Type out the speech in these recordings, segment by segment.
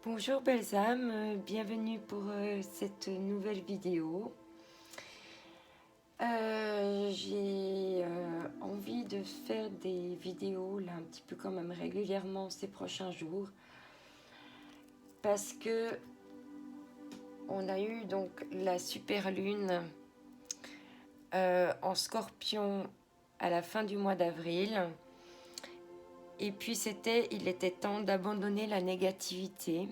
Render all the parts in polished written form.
Bonjour belles âmes, bienvenue pour cette nouvelle vidéo. J'ai envie de faire des vidéos là un petit peu quand même régulièrement ces prochains jours parce que on a eu donc la super lune en Scorpion à la fin du mois d'avril et puis il était temps d'abandonner la négativité.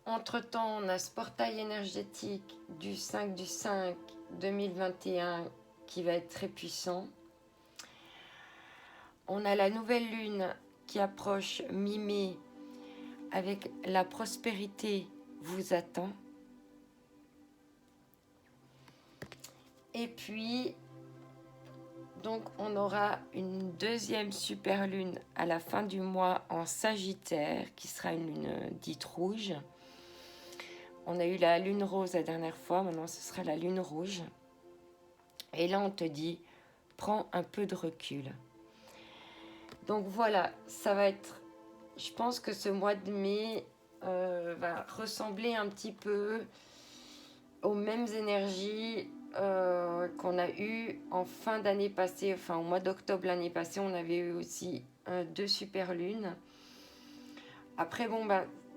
Entre-temps, on a ce portail énergétique du 5/5/2021 qui va être très puissant. On a la nouvelle lune qui approche mi-mai avec la prospérité vous attend. Et puis, donc on aura une deuxième super lune à la fin du mois en Sagittaire qui sera une lune dite rouge. On a eu la lune rose la dernière fois, maintenant ce sera la lune rouge. Et là, on te dit, prends un peu de recul. Donc voilà, ça va être... Je pense que ce mois de mai va ressembler un petit peu aux mêmes énergies qu'on a eues en fin d'année passée. Enfin, au mois d'octobre l'année passée, on avait eu aussi 2 super lunes. Après, bon,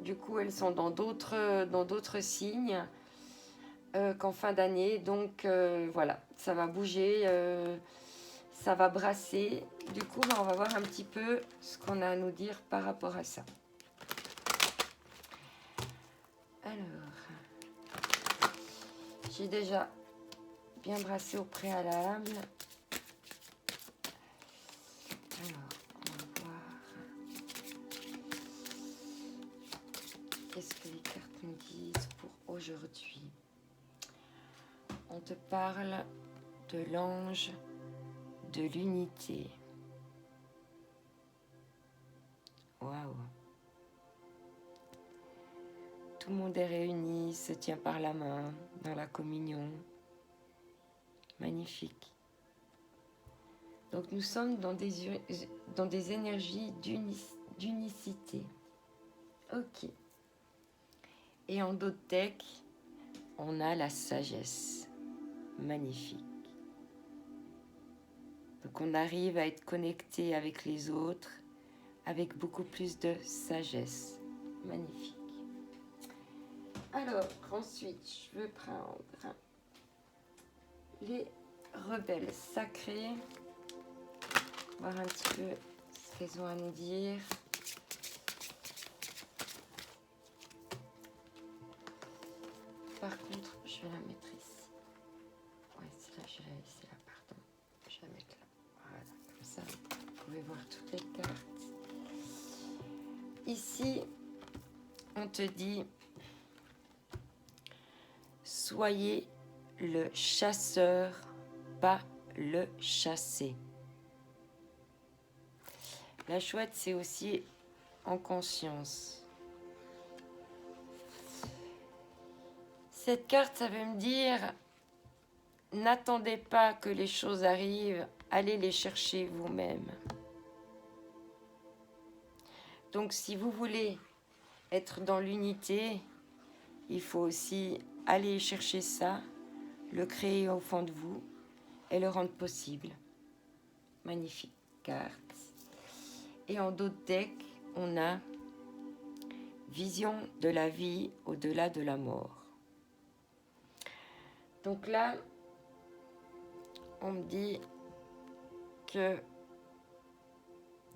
du coup, elles sont dans d'autres signes qu'en fin d'année. Donc voilà, ça va bouger, ça va brasser. Du coup, on va voir un petit peu ce qu'on a à nous dire par rapport à ça. Alors, j'ai déjà bien brassé au préalable. Alors, on va voir. Qu'est-ce que les cartes nous disent pour aujourd'hui? On te parle de l'ange de l'unité. Waouh! Tout le monde est réuni, se tient par la main dans la communion. Magnifique. Donc nous sommes dans des énergies d'unicité. Ok. Et en d'autres decks, on a la sagesse. Magnifique. Donc on arrive à être connecté avec les autres avec beaucoup plus de sagesse. Magnifique. Alors, ensuite, je veux prendre les rebelles sacrés. Voir un petit peu ce qu'elles ont à nous dire. Par contre, je vais la mettre ici. Ouais, c'est là, je vais la laisser là, pardon. Je vais la mettre là. Voilà, comme ça, vous pouvez voir toutes les cartes. Ici, on te dit, soyez le chasseur, pas le chassé. La chouette, c'est aussi en conscience. Cette carte, ça veut me dire, n'attendez pas que les choses arrivent, allez les chercher vous-même. Donc si vous voulez être dans l'unité, il faut aussi aller chercher ça, le créer au fond de vous et le rendre possible. Magnifique carte. Et en d'autres decks, on a vision de la vie au-delà de la mort. Donc là, on me dit que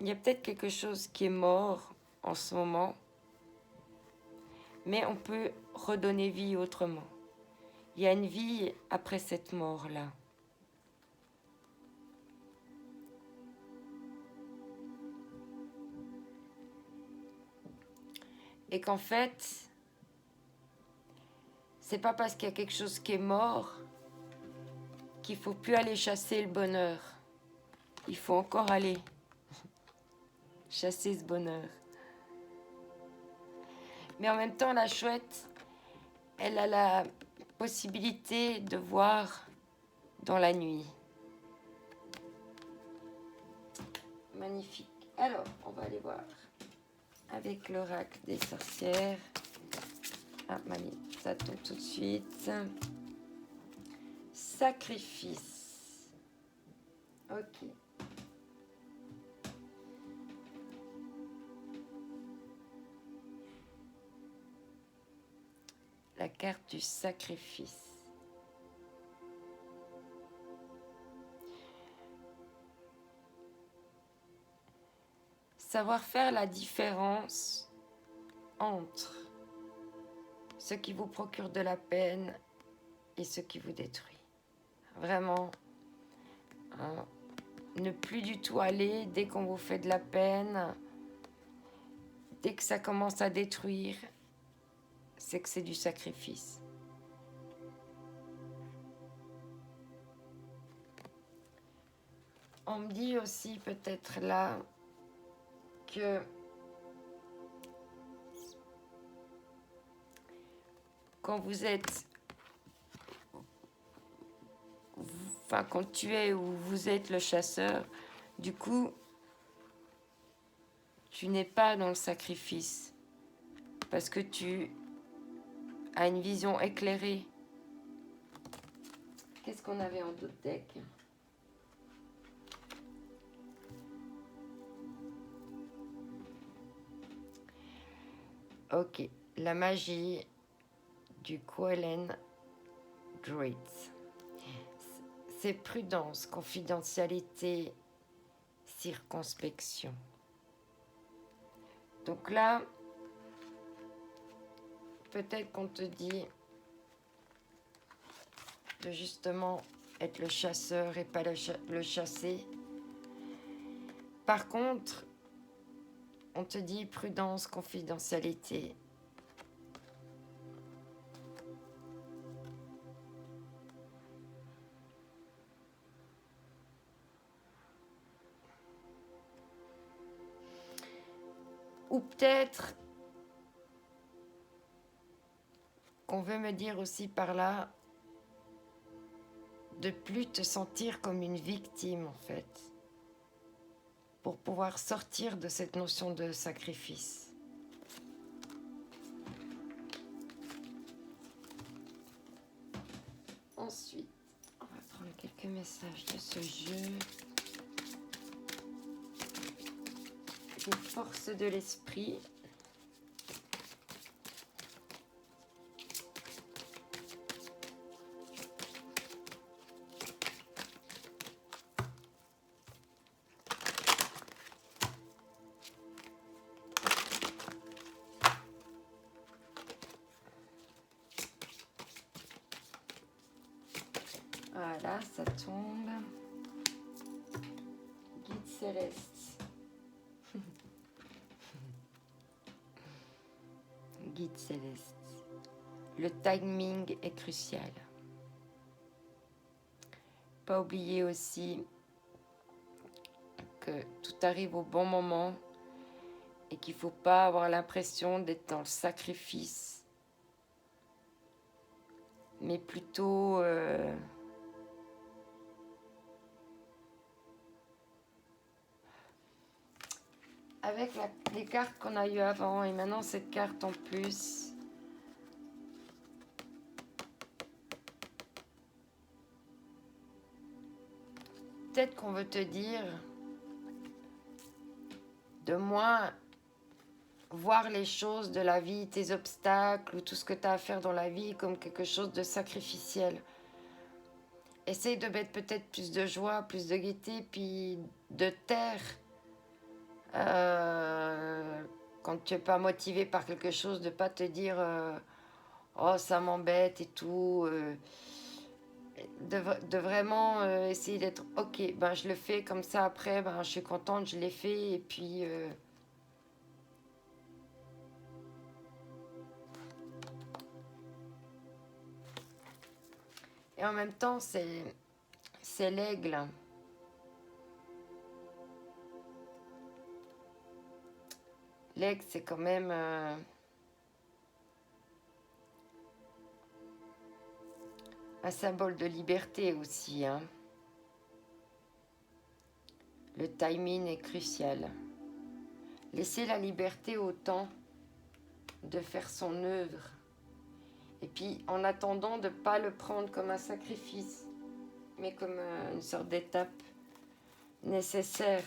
il y a peut-être quelque chose qui est mort en ce moment, mais on peut redonner vie autrement. Il y a une vie après cette mort-là. Et qu'en fait, c'est pas parce qu'il y a quelque chose qui est mort qu'il faut plus aller chasser le bonheur. Il faut encore aller chasser ce bonheur. Mais en même temps, la chouette, elle a la possibilité de voir dans la nuit. Magnifique. Alors, on va aller voir. avec l'oracle des sorcières. Ah, mamie, ça tombe tout de suite. Sacrifice. Ok. La carte du sacrifice. Savoir faire la différence entre ce qui vous procure de la peine et ce qui vous détruit. Vraiment, hein, ne plus du tout aller dès qu'on vous fait de la peine, dès que ça commence à détruire, c'est que c'est du sacrifice. On me dit aussi peut-être là que quand vous êtes, enfin quand tu es ou vous êtes le chasseur, du coup, tu n'es pas dans le sacrifice parce que tu as une vision éclairée. Qu'est-ce qu'on avait en d'autres decks ? Ok, la magie du Quellen Druid. C'est prudence, confidentialité, circonspection. Donc là, peut-être qu'on te dit de justement être le chasseur et pas le chassé. Par contre, on te dit prudence, confidentialité. Ou peut-être qu'on veut me dire aussi par là de plus te sentir comme une victime en fait, pour pouvoir sortir de cette notion de sacrifice. Ensuite, on va prendre quelques messages de ce jeu. Les forces de l'esprit. Voilà, ça tombe. Guide céleste. Guide céleste. Le timing est crucial. Pas oublier aussi que tout arrive au bon moment et qu'il ne faut pas avoir l'impression d'être dans le sacrifice, mais plutôt avec les cartes qu'on a eues avant et maintenant cette carte en plus. Peut-être qu'on veut te dire de moins voir les choses de la vie, tes obstacles ou tout ce que tu as à faire dans la vie comme quelque chose de sacrificiel. Essaye de mettre peut-être plus de joie, plus de gaieté, puis de taire quand tu n'es pas motivé par quelque chose, de ne pas te dire oh ça m'embête et tout. De vraiment essayer d'être ok, ben je le fais comme ça après, ben je suis contente, je l'ai fait et puis et en même temps c'est l'aigle. L'aigle c'est quand même un symbole de liberté aussi, hein. Le timing est crucial. Laisser la liberté au temps de faire son œuvre. Et puis, en attendant, de ne pas le prendre comme un sacrifice, mais comme une sorte d'étape nécessaire.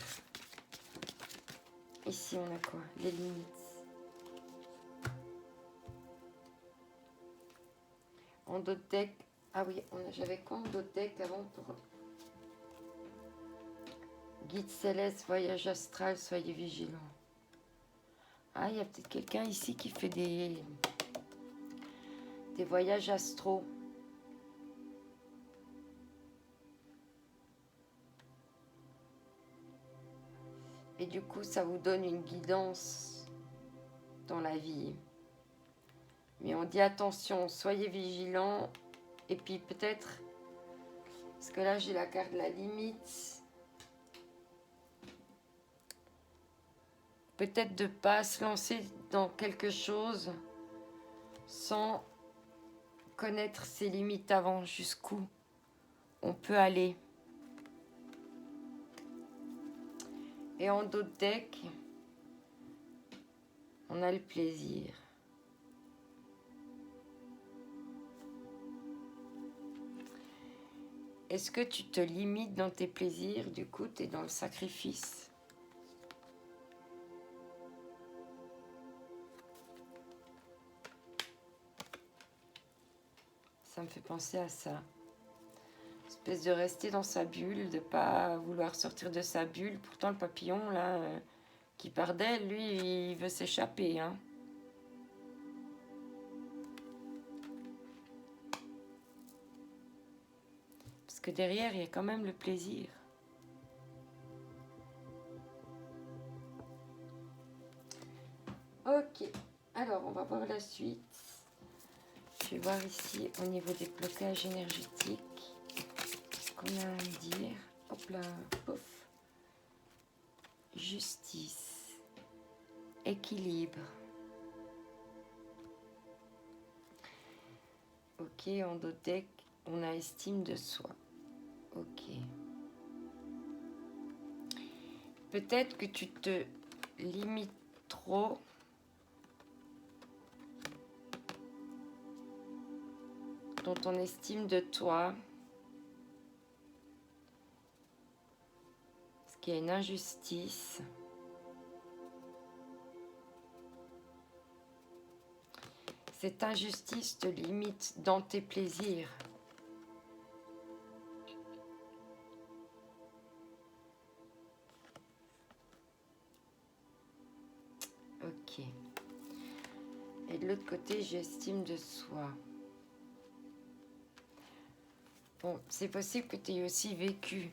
Ici, on a quoi? Les limites. En dos de deck. Ah oui, j'avais quoi en dos de deck avant pour... Guide céleste, voyage astral, soyez vigilants. Ah, il y a peut-être quelqu'un ici qui fait des voyages astraux. Et du coup, ça vous donne une guidance dans la vie. Mais on dit attention, soyez vigilants. Et puis peut-être, parce que là j'ai la carte de la limite, peut-être de ne pas se lancer dans quelque chose sans connaître ses limites avant, jusqu'où on peut aller. Et en dos de deck, on a le plaisir. Est-ce que tu te limites dans tes plaisirs? Du coup, tu es dans le sacrifice. Ça me fait penser à ça. Espèce de rester dans sa bulle, de ne pas vouloir sortir de sa bulle. Pourtant, le papillon, là, qui part d'elle, lui, il veut s'échapper, hein. Parce que derrière, il y a quand même le plaisir. Ok, alors on va voir la suite. Je vais voir ici au niveau des blocages énergétiques. Qu'est-ce qu'on a à me dire? Hop là, pouf. Justice. Équilibre. Ok, en dos de deck, on a estime de soi. Ok. Peut-être que tu te limites trop dans ton estime de toi. Parce qu'il y a une injustice. Cette injustice te limite dans tes plaisirs. Ok. Et de l'autre côté, j'estime de soi. Bon, c'est possible que tu aies aussi vécu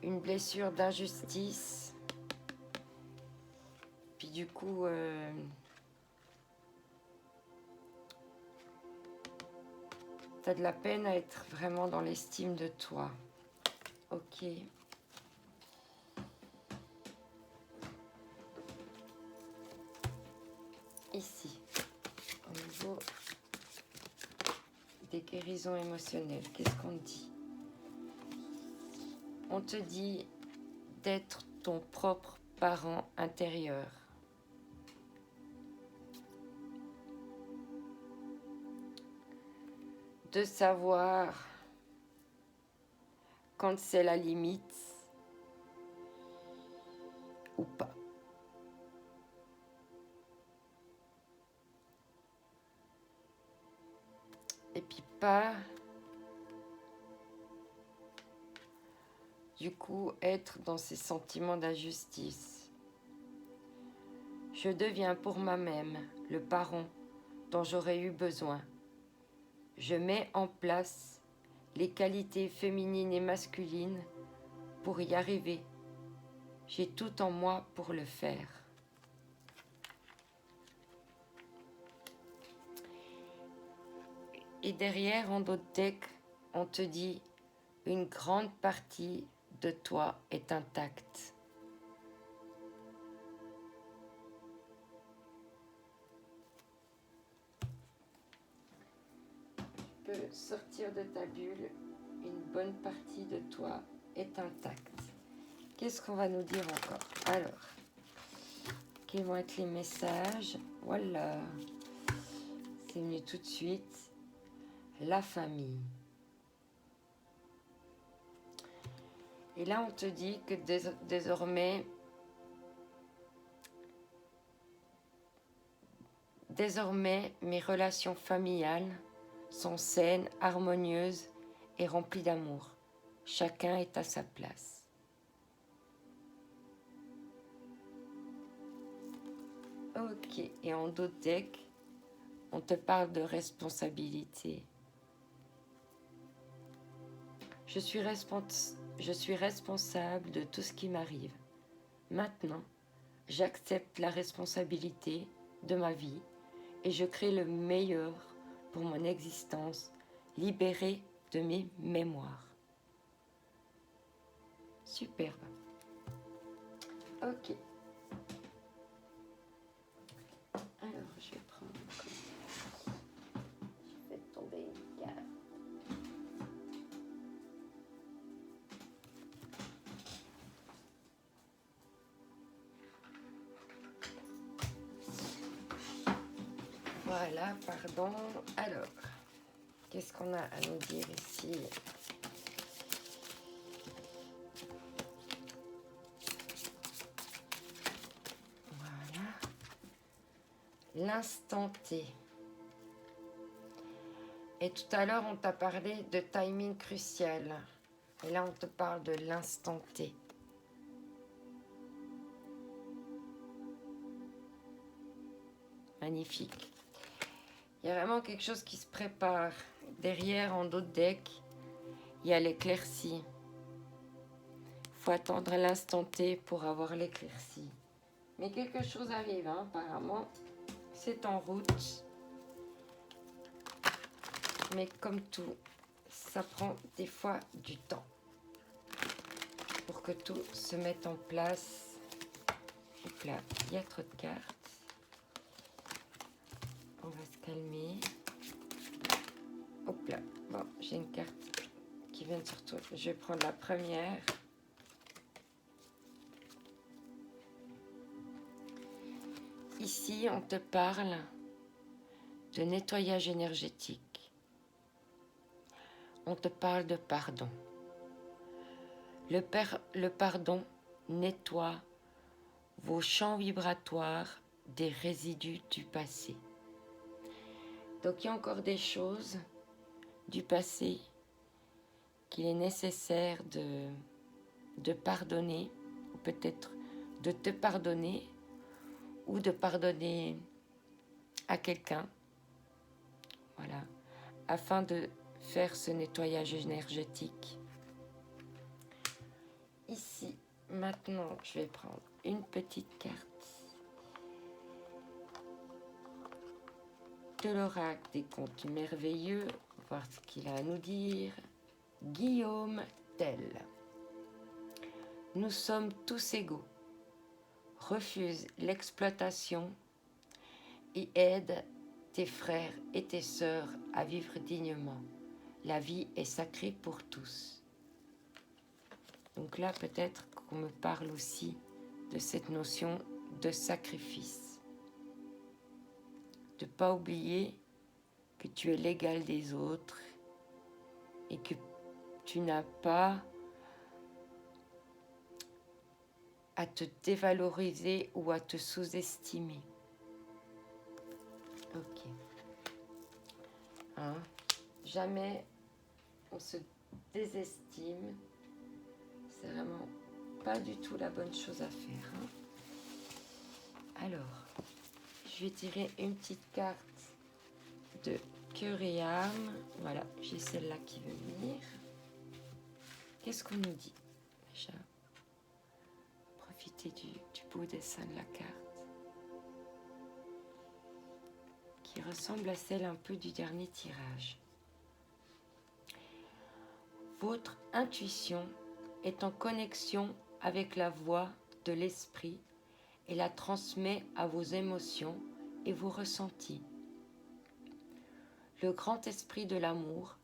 une blessure d'injustice. Puis du coup, tu as de la peine à être vraiment dans l'estime de toi. Ok. Ici, au niveau des guérisons émotionnelles, qu'est-ce qu'on dit? On te dit d'être ton propre parent intérieur. De savoir quand c'est la limite ou pas. Et puis pas, du coup, être dans ces sentiments d'injustice. Je deviens pour moi-même le parent dont j'aurais eu besoin. Je mets en place les qualités féminines et masculines pour y arriver. J'ai tout en moi pour le faire. Et derrière, en dos de deck, on te dit une grande partie de toi est intacte. Tu peux sortir de ta bulle, une bonne partie de toi est intacte. Qu'est-ce qu'on va nous dire encore? Alors, Quels vont être les messages? Voilà. C'est venu tout de suite. La famille. Et là, on te dit que désormais, mes relations familiales sont saines, harmonieuses et remplies d'amour. Chacun est à sa place. Ok, et en dos de deck, on te parle de responsabilité. Je suis responsable de tout ce qui m'arrive. Maintenant, j'accepte la responsabilité de ma vie et je crée le meilleur pour mon existence, libérée de mes mémoires. Superbe. Ok. Alors, je vais prendre... Je vais tomber une carte. Voilà, pardon. Alors, qu'est-ce qu'on a à nous dire ici? Voilà. L'instant T. Et tout à l'heure, on t'a parlé de timing crucial. Et là, on te parle de l'instant T. Magnifique. Il y a vraiment quelque chose qui se prépare. Derrière, en dos de deck, il y a l'éclaircie. Il faut attendre l'instant T pour avoir l'éclaircie. Mais quelque chose arrive, hein, apparemment. C'est en route. Mais comme tout, ça prend des fois du temps pour que tout se mette en place. Hop là, il y a trop de cartes. On va se calmer. Hop là, bon, j'ai une carte qui vient de surtout. Je vais prendre la première. Ici, on te parle de nettoyage énergétique. On te parle de pardon. Le pardon nettoie vos champs vibratoires des résidus du passé. Donc il y a encore des choses du passé qu'il est nécessaire de pardonner, ou peut-être de te pardonner, ou de pardonner à quelqu'un, voilà, afin de faire ce nettoyage énergétique. Ici, maintenant, je vais prendre une petite carte de l'oracle des contes merveilleux, voir ce qu'il a à nous dire. Guillaume Tell. Nous sommes tous égaux. Refuse l'exploitation et aide tes frères et tes sœurs à vivre dignement. La vie est sacrée pour tous. Donc là, peut-être qu'on me parle aussi de cette notion de sacrifice. De ne pas oublier que tu es l'égal des autres et que tu n'as pas à te dévaloriser ou à te sous-estimer. Ok. Hein? Jamais on se désestime. C'est vraiment pas du tout la bonne chose à faire. Hein? Alors, je vais tirer une petite carte de cœur et âme. Voilà, j'ai celle-là qui veut venir. Qu'est-ce qu'on nous dit déjà? Profitez du beau dessin de la carte, qui ressemble à celle un peu du dernier tirage. Votre intuition est en connexion avec la voix de l'esprit et la transmet à vos émotions et vos ressentis. Le grand esprit de l'amour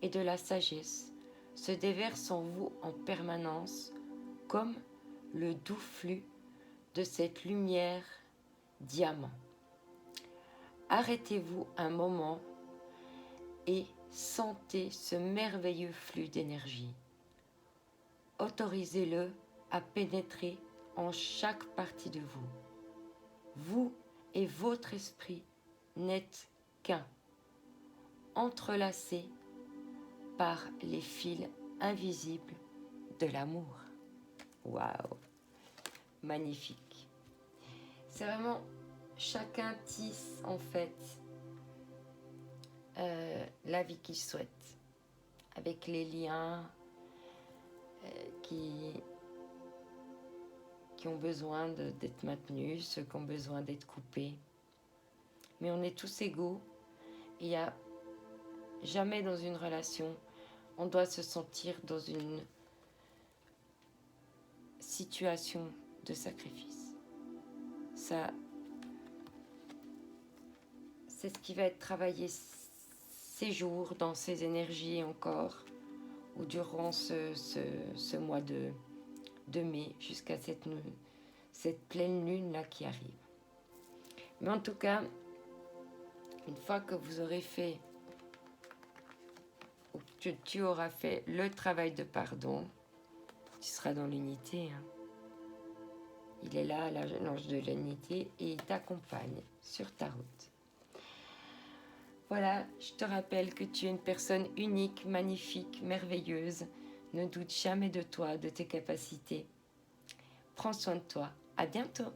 et de la sagesse se déverse en vous en permanence comme le doux flux de cette lumière diamant. Arrêtez-vous un moment et sentez ce merveilleux flux d'énergie. Autorisez-le à pénétrer en chaque partie de vous. Vous et votre esprit n'êtes qu'un, entrelacés par les fils invisibles de l'amour. Waouh, magnifique. C'est vraiment, chacun tisse en fait la vie qu'il souhaite, avec les liens qui ont besoin d'être maintenus, ceux qui ont besoin d'être coupés. Mais on est tous égaux. Il n'y a jamais dans une relation, on doit se sentir dans une situation de sacrifice. Ça, c'est ce qui va être travaillé ces jours, dans ces énergies encore, ou durant ce mois de mai, jusqu'à cette pleine lune là qui arrive. Mais en tout cas, une fois que vous aurez fait, ou que tu auras fait le travail de pardon, tu seras dans l'unité. Il est là, l'ange de l'unité, et il t'accompagne sur ta route. Voilà, je te rappelle que tu es une personne unique, magnifique, merveilleuse. Ne doute jamais de toi, de tes capacités. Prends soin de toi. À bientôt.